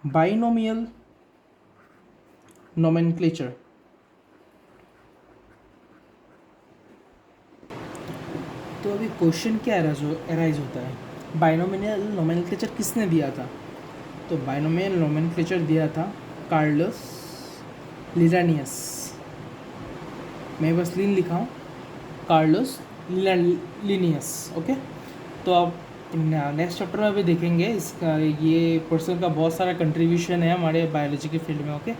बाइनोमियल नोमेनक्लेचर। तो अभी क्वेश्चन क्या अराइज होता है, बाइनोमियल नोमेनक्लेचर किसने दिया था। तो बाइनोमियल नोमेनक्लेचर दिया था कार्लोस लिरानियस, मैं बस लीन लिखा हूँ, कार्लोस लिनियस। ओके, तो आप नेक्स्ट चैप्टर में अभी देखेंगे इसका, ये पर्सन का बहुत सारा कंट्रीब्यूशन है हमारे बायोलॉजी के फील्ड में। ओके,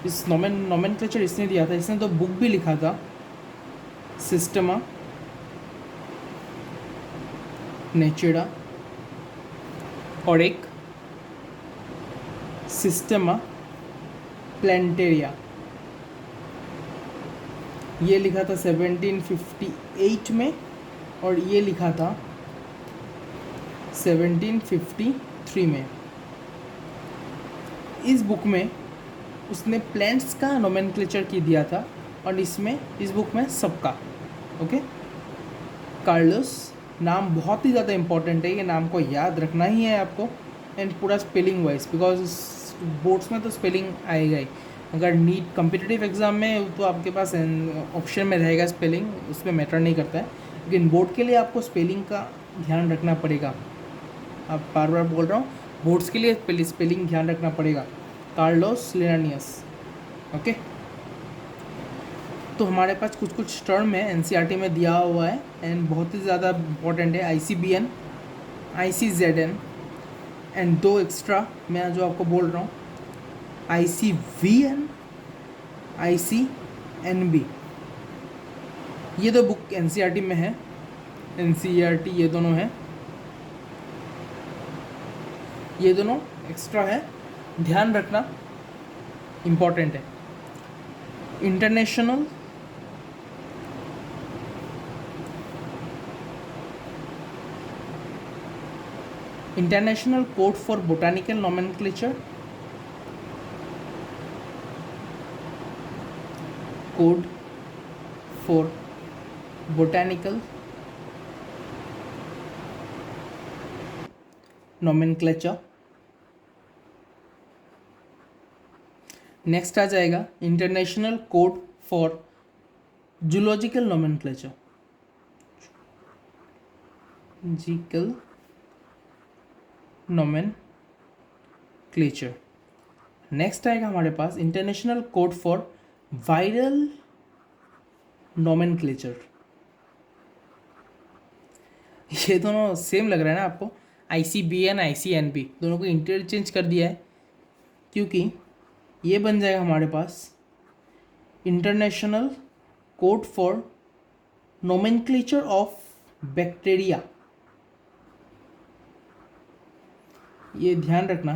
इस नोमेनक्लेचर इसने दिया था, इसने तो बुक भी लिखा था, सिस्टमा नेचुरा, और एक सिस्टमा प्लांटेरिया, ये लिखा था 1758 में, और ये लिखा था 1753 में। इस बुक में उसने प्लांट्स का नोमेनक्लेचर की दिया था, और इसमें इस बुक में सबका। ओके, कार्लोस नाम बहुत ही ज़्यादा इम्पोर्टेंट है, ये नाम को याद रखना ही है आपको, एंड पूरा स्पेलिंग वाइज, बिकॉज बोर्ड्स में तो स्पेलिंग आएगा ही। अगर नीट कम्पिटिटिव एग्ज़ाम में तो आपके पास ऑप्शन में रहेगा स्पेलिंग, उसमें मैटर नहीं करता है, लेकिन बोर्ड के लिए आपको स्पेलिंग का ध्यान रखना पड़ेगा। अब बार बार बोल रहा हूँ, बोर्ड्स के लिए स्पेलिंग ध्यान रखना पड़ेगा। कार्लोस लिरानियस। ओके, तो हमारे पास कुछ कुछ टर्म है एनसीईआरटी में दिया हुआ है, एंड बहुत ही ज़्यादा इंपॉर्टेंट है, आईसीबीएन, आईसीजेडएन, एंड दो एक्स्ट्रा मैं जो आपको बोल रहा हूँ, आईसीवीएन, आईसीएनबी। ये दो बुक एनसीईआरटी में है, एनसीईआरटी ये दोनों है, ये दोनों एक्स्ट्रा है, ध्यान रखना, इम्पॉर्टेंट है। International code for botanical nomenclature, code for botanical nomenclature. Next आ जाएगा international code for zoological nomenclature, जिकल नोमेनक्लेचर। नेक्स्ट आएगा हमारे पास international code for viral nomenclature. ये दोनों सेम लग रहा है ना आपको, आईसीबीएन, आईसीएनबी दोनों को इंटरचेंज कर दिया है, क्योंकि ये बन जाएगा हमारे पास international code for nomenclature of bacteria. ये ध्यान रखना,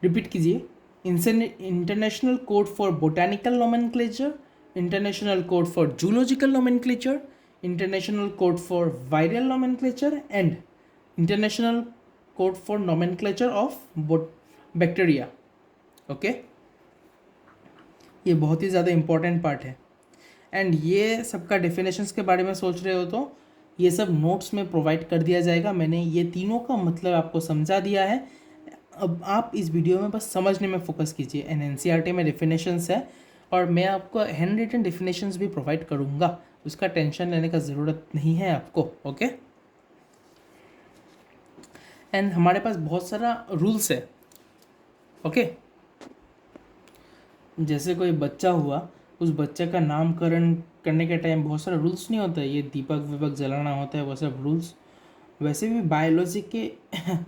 रिपीट कीजिए, international code for botanical nomenclature, international code for zoological nomenclature, international code for viral nomenclature, and international code for nomenclature of bacteria. Okay, ये बहुत ही ज़्यादा इम्पॉर्टेंट पार्ट है, एंड ये सबका डेफिनेशंस के बारे में सोच रहे हो तो ये सब नोट्स में प्रोवाइड कर दिया जाएगा। मैंने ये तीनों का मतलब आपको समझा दिया है, अब आप इस वीडियो में बस समझने में फोकस कीजिए। एनसीईआरटी में डेफिनेशंस है, और मैं आपको हैंड रिटन डेफिनेशंस भी प्रोवाइड करूँगा, उसका टेंशन लेने का ज़रूरत नहीं है आपको। ओके, एंड हमारे पास बहुत सारा रूल्स है। ओके, जैसे कोई बच्चा हुआ, उस बच्चे का नामकरण करने के टाइम बहुत सारा रूल्स नहीं होता है, ये दीपक विपक जलाना होता है, वो सब रूल्स। वैसे भी बायोलॉजी के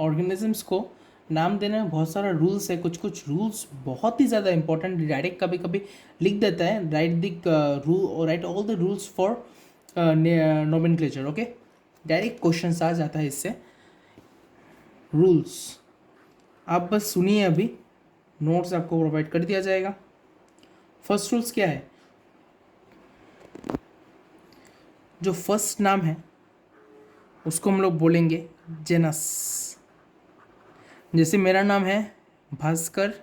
ऑर्गेनिजम्स को नाम देने में बहुत सारा रूल्स है, कुछ कुछ रूल्स बहुत ही ज़्यादा इंपॉर्टेंट, डायरेक्ट कभी कभी लिख देता है, write all the rules for nomenclature. Okay, direct question आ जाता है इससे। रूल्स आप बस सुनिए, अभी नोट्स आपको प्रोवाइड कर दिया जाएगा। फर्स्ट रूल्स क्या है, जो फर्स्ट नाम है उसको हम लोग बोलेंगे जेनस। जैसे मेरा नाम है भास्कर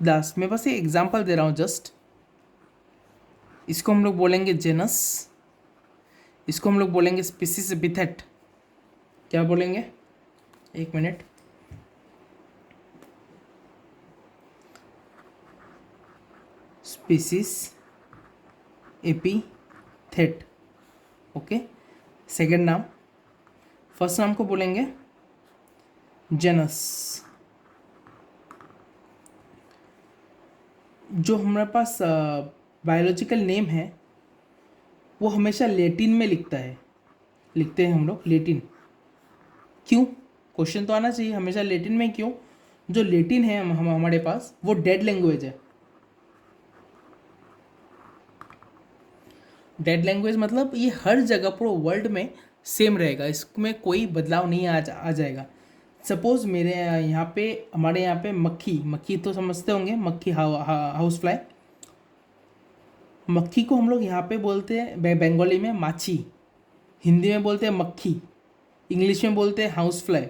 दास, मैं बस ये एग्जांपल दे रहा हूँ जस्ट, इसको हम लोग बोलेंगे जेनस, इसको हम लोग बोलेंगे स्पीसीज एपिथेट। क्या बोलेंगे, एक minute, species epithet. Okay, second नाम, फर्स्ट नाम को बोलेंगे जेनस। जो हमारे पास बायोलॉजिकल नेम है वो हमेशा लेटिन में लिखते हैं हम लोग लेटिन। क्यों? क्वेश्चन तो आना चाहिए हमेशा लेटिन में क्यों? जो लेटिन है हमारे पास वो डेड लैंग्वेज है। डेड लैंग्वेज मतलब ये हर जगह पूरे वर्ल्ड में सेम रहेगा, इसमें कोई बदलाव नहीं आ जाएगा। सपोज मेरे यहाँ पे हमारे यहाँ पे मक्खी मक्खी तो समझते होंगे, मक्खी हाउस फ्लाई। मक्खी को हम लोग यहाँ पे बोलते हैं बंगाली में माछी, हिंदी में बोलते हैं मक्खी, इंग्लिश में बोलते हैं हाउस फ्लाई।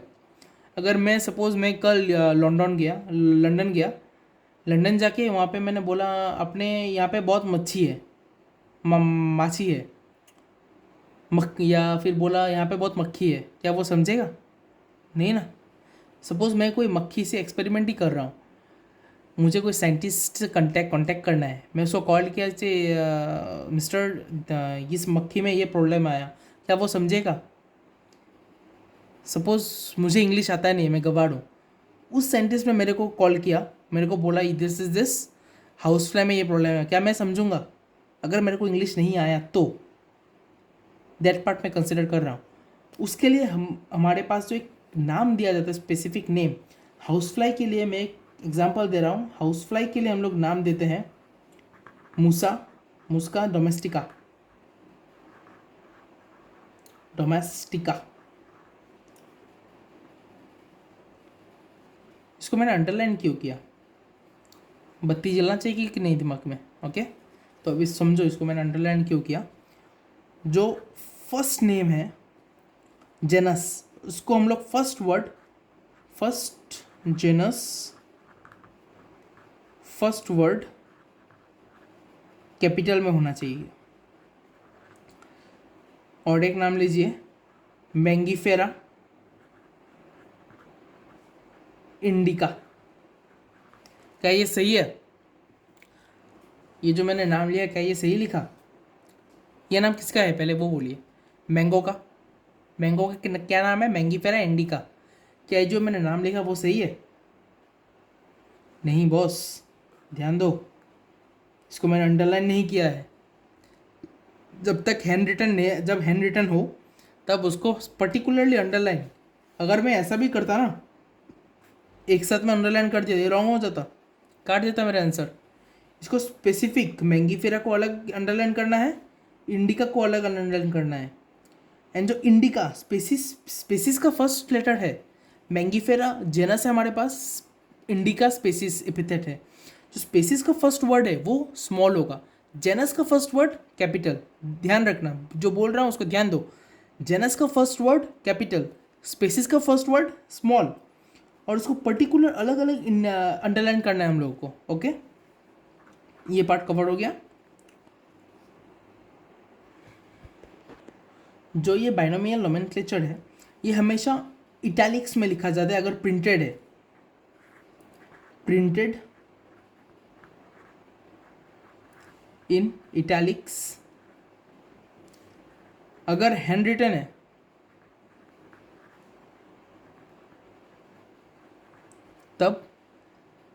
अगर मैं सपोज़ मैं कल लंदन गया, लंदन जाके वहाँ पे मैंने बोला अपने यहाँ पे बहुत मच्छी है, माछी है, या फिर बोला यहाँ पे बहुत मक्खी है, क्या वो समझेगा? नहीं ना। सपोज़ मैं कोई मक्खी से एक्सपेरिमेंट ही कर रहा हूँ, मुझे कोई साइंटिस्ट से कांटेक्ट करना है, मैं उसको कॉल किया कि मिस्टर इस मक्खी में ये प्रॉब्लम आया, क्या वो समझेगा? सपोज़ मुझे इंग्लिश आता नहीं है, मैं गवार हूँ, उस साइंटिस्ट ने मेरे को कॉल किया, मेरे को बोला this is this house fly में ये प्रॉब्लम है, क्या मैं समझूंगा? अगर मेरे को इंग्लिश नहीं आया तो दैट पार्ट मैं कंसिडर कर रहा हूँ। उसके लिए हमारे पास जो एक नाम दिया जाता है, स्पेसिफिक नेम, हाउस फ्लाई के लिए मैं एक एग्जांपल दे रहा हूँ। हाउस फ्लाई के लिए हम लोग नाम देते हैं मुस्का डोमेस्टिका। इसको मैंने अंडरलाइन क्यों किया? बत्ती जलना चाहिए कि नहीं दिमाग में? ओके, तो अभी समझो इसको मैंने अंडरलाइन क्यों किया। जो फर्स्ट नेम है जेनस, उसको हम लोग फर्स्ट वर्ड कैपिटल में होना चाहिए। और एक नाम लीजिए मैंगीफेरा इंडिका। क्या ये सही है? ये जो मैंने नाम लिया क्या ये सही लिखा? ये नाम किसका है पहले वो बोलिए। मैंगो का क्या नाम है? Mangifera indica. क्या ये जो मैंने नाम लिखा वो सही है? नहीं बॉस, ध्यान दो, इसको मैंने अंडरलाइन नहीं किया है। जब हैंड रिटन हो तब उसको पर्टिकुलरली अंडरलाइन। अगर मैं ऐसा भी करता ना, एक साथ में अंडरलाइन कर दिया, ये रॉन्ग हो जाता, काट देता मेरा आंसर। इसको स्पेसिफिक मैंगीफेरा को अलग अंडरलाइन करना है, इंडिका को अलग अंडरलाइन करना है। एंड जो इंडिका स्पेसिस का फर्स्ट लेटर है, मैंगीफेरा जेनस है हमारे पास, इंडिका स्पेसिस एपिथेट है। जो स्पेसिस का फर्स्ट वर्ड है वो स्मॉल होगा, जेनस का फर्स्ट वर्ड कैपिटल। ध्यान रखना, जो बोल रहा हूँ उसको ध्यान दो। जेनस का फर्स्ट वर्ड कैपिटल, स्पेसिस का फर्स्ट वर्ड स्मॉल, और उसको पर्टिकुलर अलग अलग अंडरलाइन करना है हम लोगों को। ओके, ये पार्ट कवर हो गया। जो ये बाइनोमियल नोमेनक्लेचर है ये हमेशा इटैलिक्स में लिखा जाता है अगर प्रिंटेड है। Printed in italics. अगर हैंड रिटन है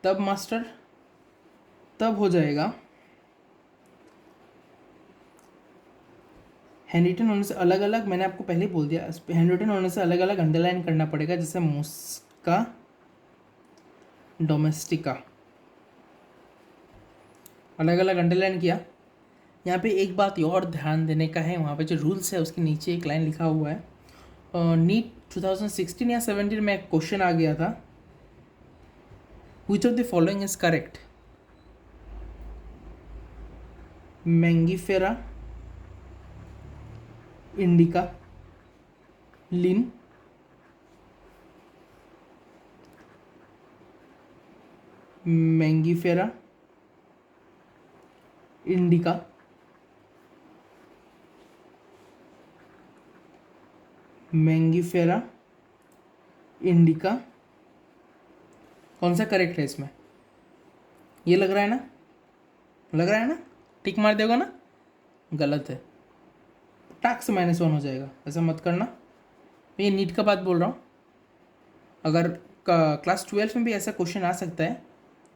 तब मास्टर तब हो जाएगा हैंड रिटन होने से अलग अलग, मैंने आपको पहले ही बोल दिया, हैंड रिटन होने से अलग अलग अंडरलाइन करना पड़ेगा, जैसे मुस्का डोमेस्टिका अलग अलग अंडरलाइन किया। यहाँ पे एक बात और ध्यान देने का है, वहाँ पे जो रूल्स है उसके नीचे एक लाइन लिखा हुआ है। नीट 2016 या 17 में एक क्वेश्चन आ गया था, which of the following is correct? Mangifera indica Lin Mangifera indica Mangifera indica, कौन सा करेक्ट है इसमें? ये लग रहा है ना, टिक मार देगा ना? गलत है, टैक्स -1 हो जाएगा, ऐसा मत करना। मैं ये नीट का बात बोल रहा हूँ। अगर क्लास 12 में भी ऐसा क्वेश्चन आ सकता है।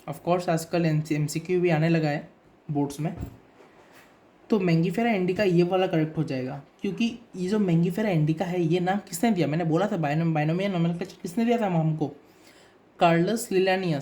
ऑफ कोर्स आजकल MCQ भी आने लगा है बोर्ड्स में। तो मैंगीफेरा इंडिका ये वाला करेक्ट हो जाएगा, क्योंकि ये जो मैंगीफेरा इंडिका है ये नाम किसने दिया, मैंने बोला था बाइनोमियल नोमेनक्लेचर किसने दिया था हमको, कार्लस लिलानियस।